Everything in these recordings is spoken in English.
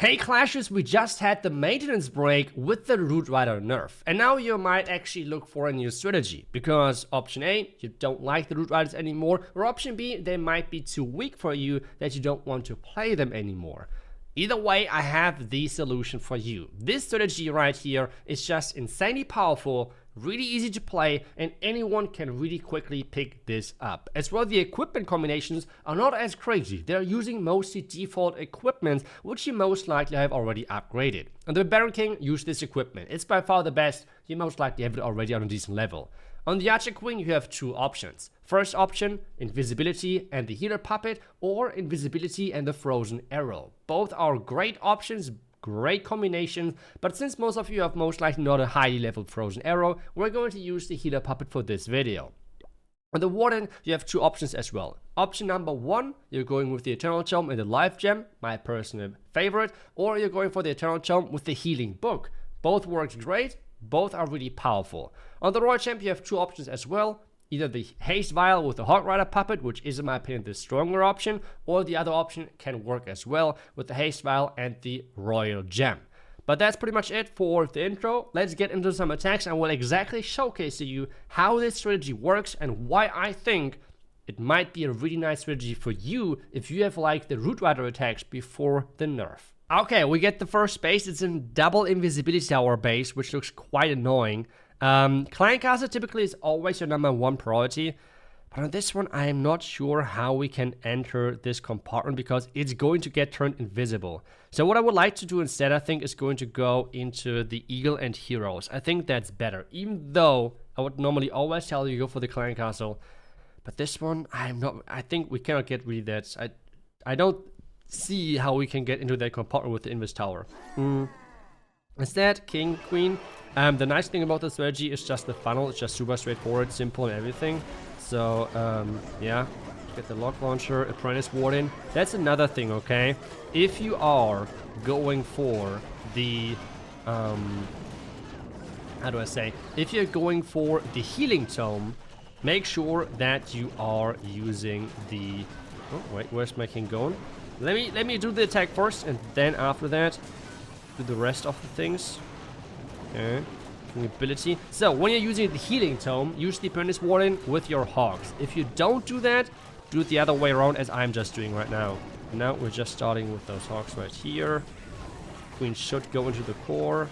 Hey Clashers, we just had the maintenance break with the Root Rider nerf, and now you might actually look for a new strategy, because option A, you don't like the Root Riders anymore, or option B, they might be too weak for you that you don't want to play them anymore. Either way, I have the solution for you. This strategy right here is just insanely powerful, really easy to play, and anyone can really quickly pick this up. As well, the equipment combinations are not as crazy. They're using mostly default equipment, which you most likely have already upgraded. And the Baron King used this equipment. It's by far the best. You most likely have it already on a decent level. On the Archer Queen, you have two options. First option, invisibility and the healer puppet, or invisibility and the frozen arrow. Both are great options, great combinations, but since most of you have most likely not a highly leveled frozen arrow, we're going to use the healer puppet for this video. On the Warden, you have two options as well. Option number one, you're going with the Eternal Tome and the Life Gem, my personal favorite, or you're going for the Eternal Tome with the Healing Book. Both work great. Both are really powerful. On the Royal Champ, you have two options as well. Either the Haste Vial with the Hog Rider puppet, which is in my opinion the stronger option, or the other option can work as well with the Haste Vial and the Royal Gem. But that's pretty much it for the intro. Let's get into some attacks and we'll exactly showcase to you how this strategy works and why I think it might be a really nice strategy for you if you have liked the Root Rider attacks before the nerf. Okay, we get the first base. It's in double invisibility tower base, which looks quite annoying. Clan Castle typically is always your number one priority, but on this one I am not sure how we can enter this compartment because it's going to get turned invisible. So what I would like to do instead, I think, is going to go into the Eagle and Heroes. I think that's better, even though I would normally always tell you go for the Clan Castle, but this one I think we cannot get really that. I don't see how we can get into that compartment with the Invis Tower. Instead, King, Queen. The nice thing about the strategy is just the funnel. It's just super straightforward, simple, and everything. So, yeah. Get the Lock Launcher, Apprentice Warden. That's another thing, okay? If you are going for the, how do I say? If you're going for the Healing Tome, make sure that you are using the... Oh, wait, where's my King going? Let me do the attack first, and then after that, do the rest of the things. Okay. King ability. So, when you're using the Healing Tome, use the Apprentice Warden with your Hogs. If you don't do that, do it the other way around, as I'm just doing right now. And now we're just starting with those Hogs right here. Queen should go into the core.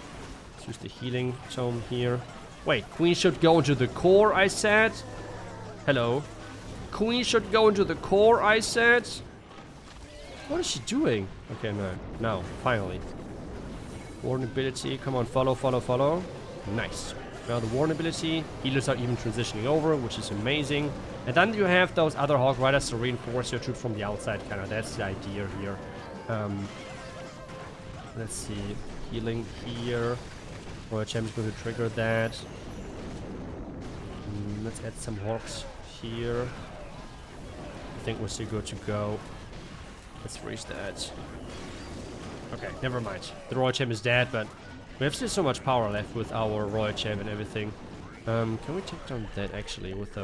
Let's use the Healing Tome here. Wait, Queen should go into the core, I said? Hello? Queen should go into the core, I said? What is she doing? Okay, no, finally. Warden ability, come on, follow, follow, follow. Nice. Now the Warden ability, healers are even transitioning over, which is amazing. And then you have those other Hog Riders to reinforce your troops from the outside, kind of. That's the idea here. Let's see, healing here. Royal Champ is going to trigger that. Let's add some Hogs here. I think we're still good to go. Let's freeze that. Okay, never mind. The Royal Champ is dead, but we have still so much power left with our Royal Champ and everything. Can we take down that actually with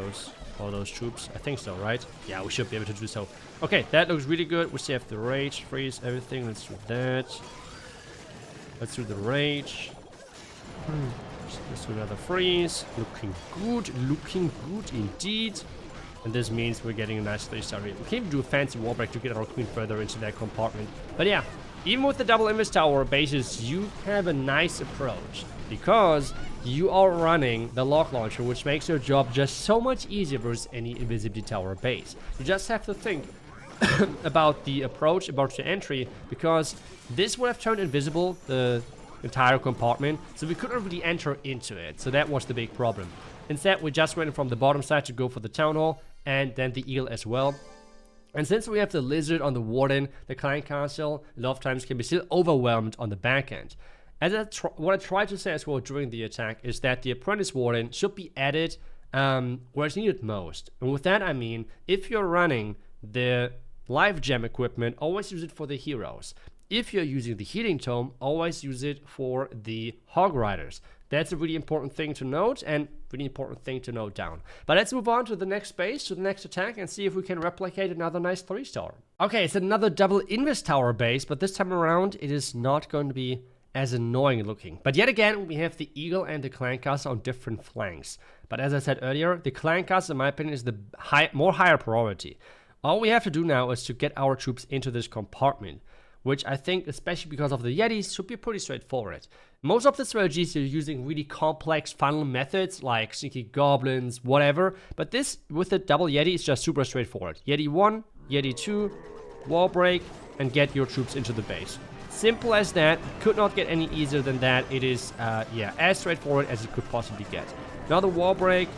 all those troops? I think so, right? Yeah, we should be able to do so. Okay, that looks really good. We still have the Rage, freeze, everything. Let's do that. Let's do the Rage. Let's do another freeze. Looking good indeed. And this means we're getting a nice 3-star here. We can even do a fancy wall break to get our Queen further into that compartment. But yeah, even with the double Invis Tower bases, you have a nice approach. Because you are running the Lock Launcher, which makes your job just so much easier versus any Invisibility Tower base. You just have to think about the approach, about the entry, because this would have turned invisible the entire compartment, so we couldn't really enter into it. So that was the big problem. Instead, we just went from the bottom side to go for the Town Hall, and then the Eagle as well. And since we have the Lizard on the Warden, the Clan Castle, a lot of times can be still overwhelmed on the back end. As what I tried to say as well during the attack is that the Apprentice Warden should be added where it's needed most. And with that I mean, if you're running the Life Gem equipment, always use it for the heroes. if you're using the healing tome, always use it for the hog riders. That's a really important thing to note and really important thing to note down. But let's move on to the next base, to the next attack, and see if we can replicate another nice 3-star. Okay, it's another double Invest Tower base, but this time around it is not going to be as annoying looking. But yet again, we have the Eagle and the Clan Castle on different flanks. But as I said earlier, the Clan Castle, in my opinion, is the higher priority. All we have to do now is to get our troops into this compartment, which I think, especially because of the Yetis, should be pretty straightforward. Most of the strategies are using really complex funnel methods like sneaky goblins, whatever, but this with the double Yeti is just super straightforward. Yeti 1, Yeti 2, wall break, and get your troops into the base. Simple as that. Could not get any easier than that. It is, yeah, as straightforward as it could possibly get. Now the wall break,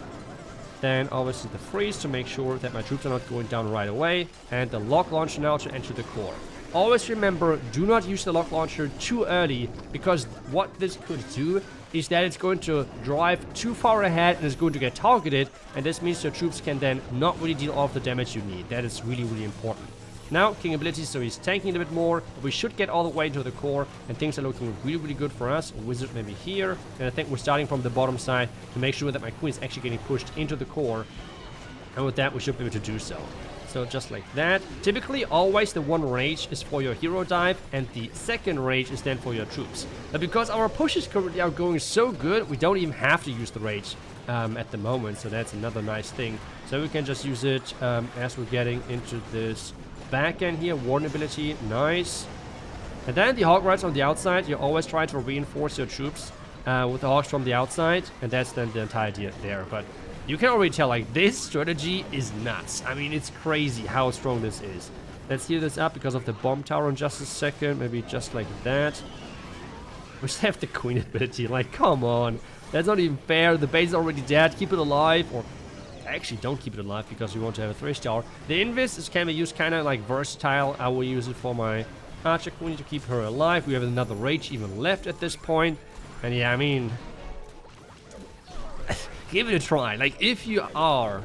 then obviously the freeze to make sure that my troops are not going down right away, and the lock launcher now to enter the core. Always remember, do not use the lock launcher too early, because what this could do is that it's going to drive too far ahead and is going to get targeted, and this means your troops can then not really deal all of the damage you need. That is really, really important. Now, King ability, so he's tanking a bit more, but we should get all the way into the core, and things are looking really, really good for us. A wizard maybe here, and I think we're starting from the bottom side to make sure that my queen is actually getting pushed into the core, and with that we should be able to do so. So just like that. Typically, always the one rage is for your hero dive, and the second rage is then for your troops. But because our pushes currently are going so good, we don't even have to use the rage at the moment. So that's another nice thing. So we can just use it as we're getting into this back end here. Warden ability, nice. And then the hog rides on the outside. You're always trying to reinforce your troops with the hogs from the outside, and that's then the entire idea there. But you can already tell, like, this strategy is nuts. I mean, it's crazy how strong this is. Let's heal this up because of the bomb tower in just a second. Maybe just like that. We just have the queen ability. Like, come on. That's not even fair. The base is already dead. Keep it alive. Or actually, don't keep it alive because we want to have a 3-star. The Invest can be used kind of like versatile. I will use it for my archer queen to keep her alive. We have another rage even left at this point. And yeah, I mean, give it a try. Like, if you are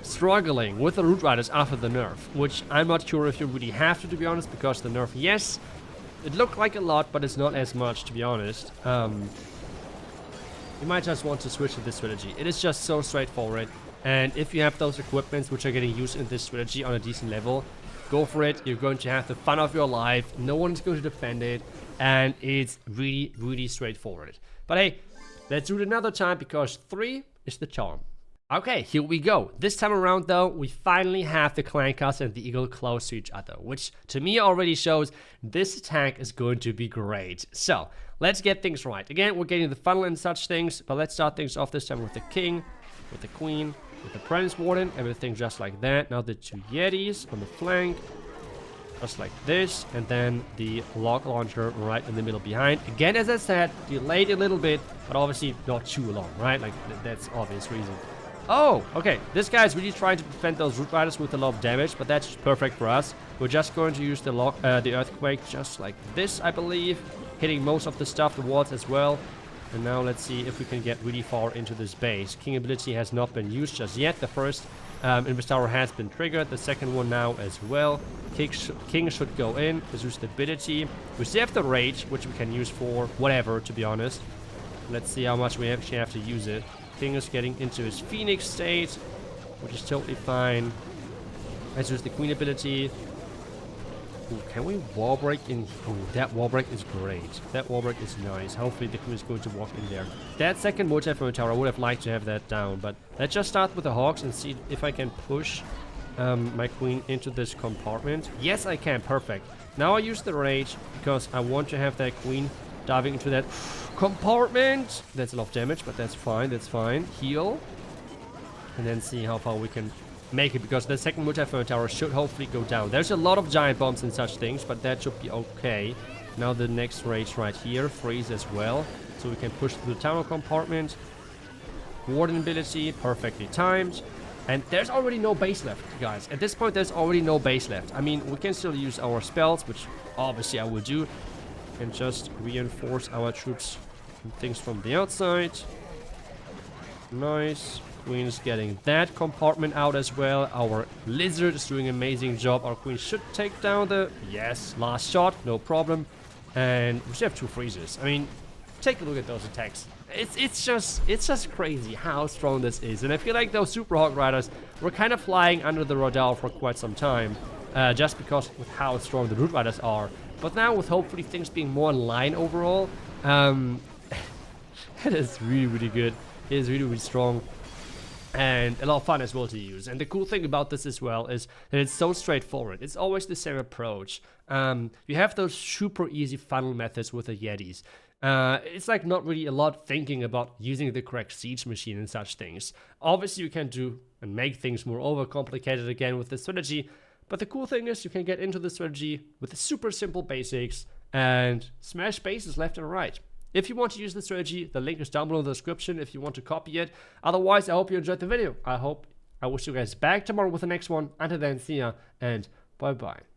struggling with the Root Riders after the nerf, which I'm not sure if you really have to be honest, because the nerf, yes, it looked like a lot, but it's not as much, to be honest. You might just want to switch to this strategy. It is just so straightforward, and if you have those equipments which are getting used in this strategy on a decent level, go for it. You're going to have the fun of your life. No one's going to defend it, and it's really, really straightforward. But hey, let's do it another time, because 3 is the charm. Okay, here we go. This time around, though, we finally have the Clan Castle and the Eagle close to each other, which to me already shows this attack is going to be great. So, let's get things right. Again, we're getting the funnel and such things, but let's start things off this time with the King, with the Queen, with the Apprentice Warden, everything just like that. Now the 2 Yetis on the flank, just like this, and then the lock launcher right in the middle behind. Again, as I said, delayed a little bit, but obviously not too long, right? Like, that's obvious reason. Oh, okay. This guy's really trying to defend those Root Riders with a lot of damage, but that's perfect for us. We're just going to use the Earthquake just like this, I believe. Hitting most of the stuff, the walls as well. And now let's see if we can get really far into this base. King ability has not been used just yet. The first Invest Tower has been triggered. The second one now as well. King should go in. Let's use the ability. We still have the Rage, which we can use for whatever, to be honest. Let's see how much we actually have to use it. King is getting into his Phoenix state, which is totally fine. Let's use the Queen ability. Ooh, can we wall break in? Oh, that wall break is great. That wall break is nice. Hopefully the Queen is going to walk in there. That second multi-frame tower, I would have liked to have that down, but let's just start with the Hawks and see if I can push my Queen into this compartment. Yes, I can. Perfect. Now I use the Rage because I want to have that Queen diving into that compartment. That's a lot of damage, but that's fine. That's fine. Heal. And then see how far we can make it, because the second multi-frame tower should hopefully go down. There's a lot of giant bombs and such things, but that should be okay. Now the next rage right here. Freeze as well. So we can push through the tunnel compartment. Warden ability. Perfectly timed. And there's already no base left, guys. At this point, there's already no base left. I mean, we can still use our spells, which obviously I will do. And just reinforce our troops and things from the outside. Nice. Queen is getting that compartment out as well. Our Lizard is doing an amazing job. Our Queen should take down the... Yes, last shot, no problem. And we still have 2 freezers. I mean, take a look at those attacks. It's just crazy how strong this is. And I feel like those Super Hawk Riders were kind of flying under the radar for quite some time. Just because with how strong the Root Riders are. But now with hopefully things being more in line overall, it is really, really good. It is really, really strong. And a lot of fun as well to use. And the cool thing about this as well is that it's so straightforward. It's always the same approach. You have those super easy funnel methods with the Yetis. It's like not really a lot thinking about using the correct siege machine and such things. Obviously you can do and make things more overcomplicated again with the strategy. But the cool thing is you can get into the strategy with the super simple basics and smash bases left and right. If you want to use the strategy, the link is down below in the description if you want to copy it. Otherwise, I hope you enjoyed the video. I wish you guys back tomorrow with the next one. Until then, see ya and bye bye.